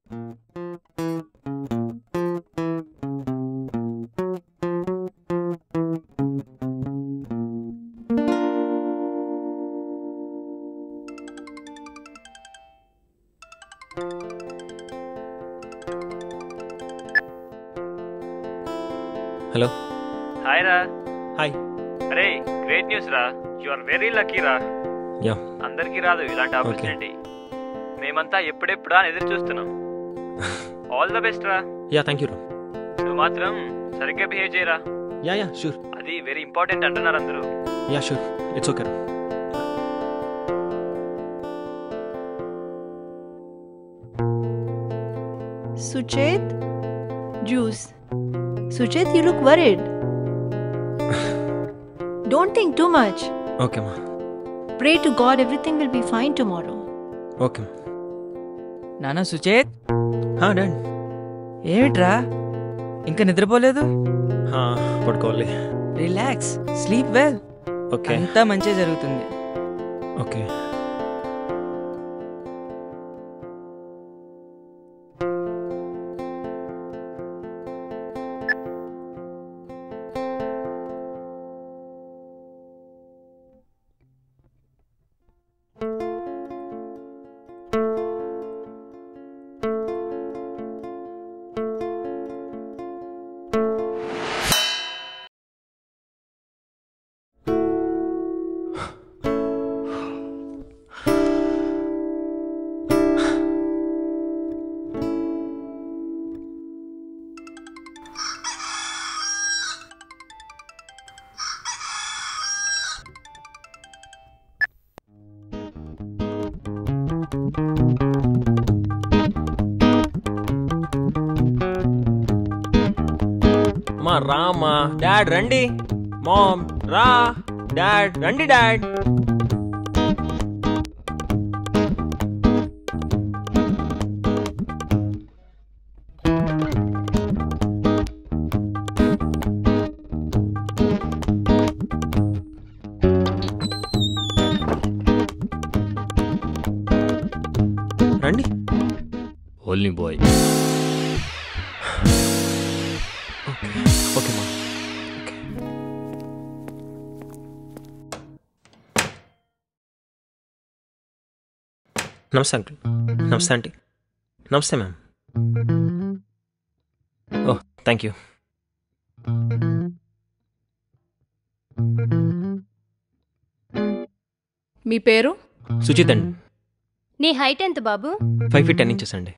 Hello. Hi రా. Hi. అరే great news రా. యు ఆర్ వెరీ లక్కీ రా. యా. అందరికీ రాదు ఇలాంటి ఆపర్చునిటీ. మేమంతా ఎప్పుడెప్పుడా అని ఎదురు చూస్తున్నాం. ఆల్ ద బెస్ట్ రా. యా థ్యాంక్ యూ రా. నువ్వు మాత్రం సరిగ్గా బిహేవ్ చేయరా. Yeah yeah sure. అది వెరీ ఇంపార్టెంట్ అంటున్నారు అందరూ. యా షూర్, ఇట్స్ ఓకే రా. Suchet, juice. Suchet, you look worried. Don't think too much. Okay మా. Pray to God everything will be fine tomorrow. Okay మా. నానా సుచేత్, డాడ్. ఏమిట్రా ఇంకా నిద్రపోలేదు? పడుకోవాలి. Relax, sleep well. ఓకే. అంతా మంచిగా జరుగుతుంది. ఓకే. మా రామా. డాడ్ రండి. మామ్ రా. డాడ్ రండి. డాడ్ రండి. Only boy. ఓకే మా. ఓకే. నమస్తే అంకుల్. నమస్తే ఆంటీ. నమస్తే మ్యామ్. Oh thank you. మీ పేరు? సుచిత్ అండి. నీ హైట్ ఎంత బాబు? 5 feet 10 inches అండి.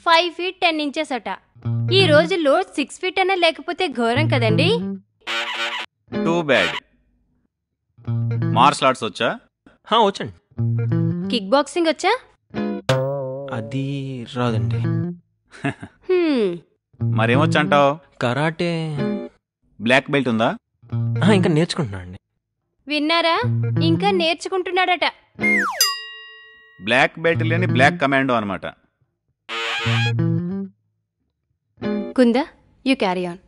5 feet 10 inches అట. ఈ రోజుల్లో 6 feet అనే లేకపోతే ఘోరం కదండి. Too bad. మార్షల్ ఆర్ట్స్ వచ్చా? వచ్చండి. కిక్ బాక్సింగ్ వచ్చా? అది రాదండి. మరేమొచ్చంటావు? కరాటే. బ్లాక్ బెల్ట్ ఉందా? ఇంకా నేర్చుకుంటున్నా అండి. విన్నారా, ఇంకా నేర్చుకుంటున్నాడట. బ్లాక్ బెల్ట్ లేని బ్లాక్ కమాండో అనమాట. కుందా, యు క్యారీ ఆన్.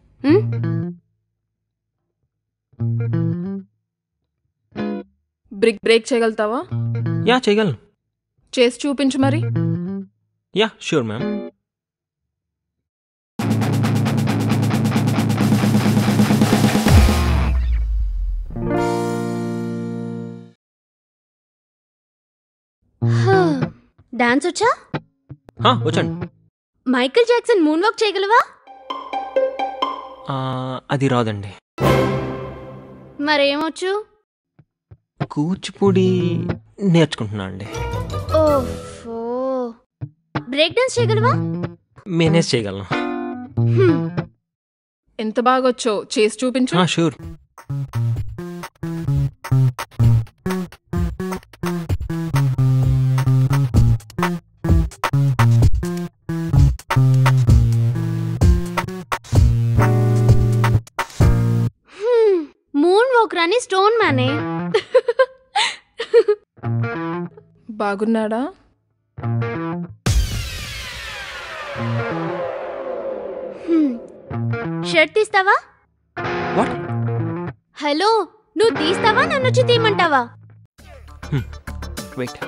బ్రేక్ చేయగలుగుతావా? యా చేయగలను. చేసి చూపించు మరి. Yeah sure ma'am. డాన్స్ వచ్చా? వచ్చండి. మైకేల్ జాక్సన్ మూన్ వాక్ చేయగలవా? అది రాదండి. మరేమొచ్చు? కూచిపూడి నేర్చుకుంటున్నా అండి. ఓఫో. బ్రేక్ డాన్స్ చేయగలవా? మేనేజ్ చేయగలను. ఎంత బాగొచ్చో చేసి చూపించు. షూర్. మూన్ వాక్ రాని స్టోన్ మ్యానే. బాగున్నాడా? షర్ట్ తీస్తావా? వాట్? హలో, నువ్వు తీస్తావా నన్నొచ్చి తీయమంటావా? వెయిట్.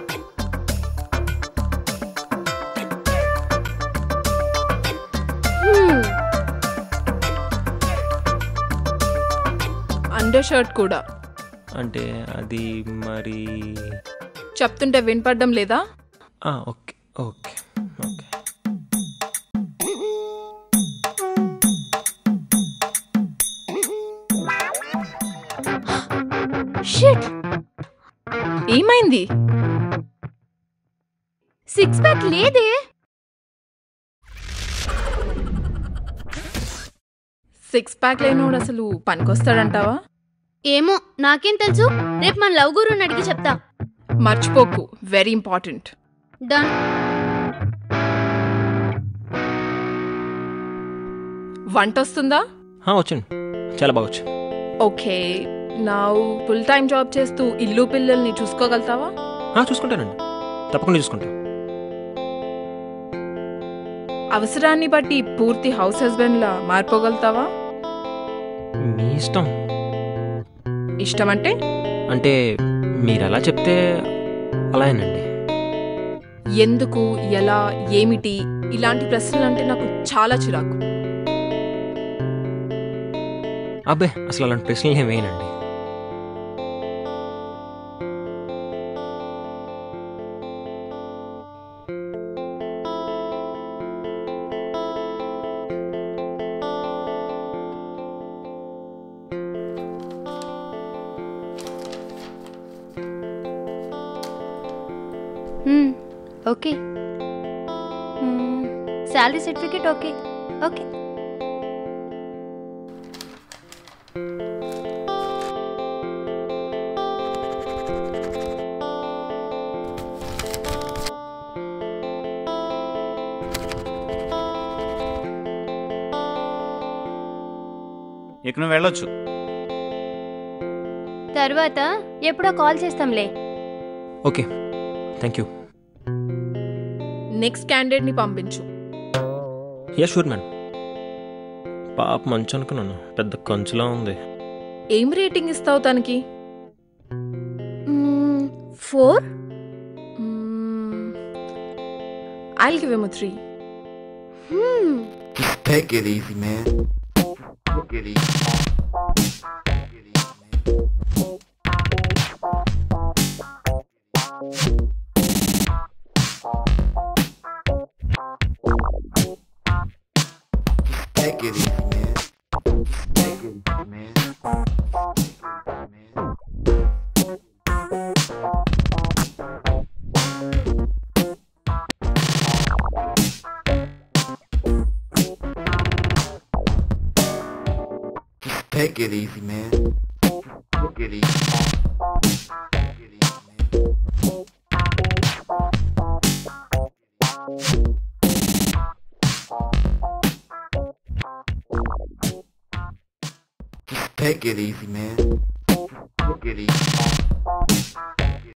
అండర్ షర్ట్ కూడా. అంటే అది మరి చెప్తుంటే వినపడ్డం లేదా? Okay okay okay. షిట్, ఏమైంది? సిక్స్ ప్యాక్ లేదే. సిక్స్ ప్యాక్ లేనోడు అసలు పనికొస్తాడంటావా? ఏమో, నాకేం తెలుసు. రేపు మన లవ్ గురుని అడిగి చెప్తా. మర్చిపోకు, వెరీ ఇంపార్టెంట్. డన్. వంట వస్తుందా? వచ్చండి, చాలా బాగా వచ్చు. ఓకే, నా ఫుల్ టైం జాబ్ చేస్తూ ఇల్లు పిల్లల్ని చూసుకోగలుగుతావా? చూసుకుంటానండి, తప్పకుండా చూసుకుంటా. అవసరాన్ని బట్టి పూర్తి హౌస్ హస్బెండ్ లా మారిపోగలుగుతావా? మీ ఇష్టం. ఇష్టం అంటే? అంటే మీరు ఎలా చెప్తే అలానేనండి. ఎందుకు, ఎలా, ఏమిటి ఇలాంటి ప్రశ్నలు అంటే నాకు చాలా చిరాకు. అబ్బే, అసలు అలాంటి ప్రశ్నలు ఏమేనండి. Okay. Salary certificate okay. Okay. ఇక నువ్వు వెళ్ళొచ్చు. తర్వాత ఎప్పుడో కాల్ చేస్తాంలే. Okay, thank you. Next candidate ని పంపించు. Sure ma'am. పాప మంచి అనుకున్నాను, పెద్ద కంచులా ఉంది. ఏం రేటింగ్ ఇస్తావు తనకి? 4. I'll give him a 3. Take it easy, man. Take it easy. Take it easy, man. Take it easy, man. Take it easy, man. Take it easy, man. Take it easy. Take it easy, man. Take it easy, man. Take it easy.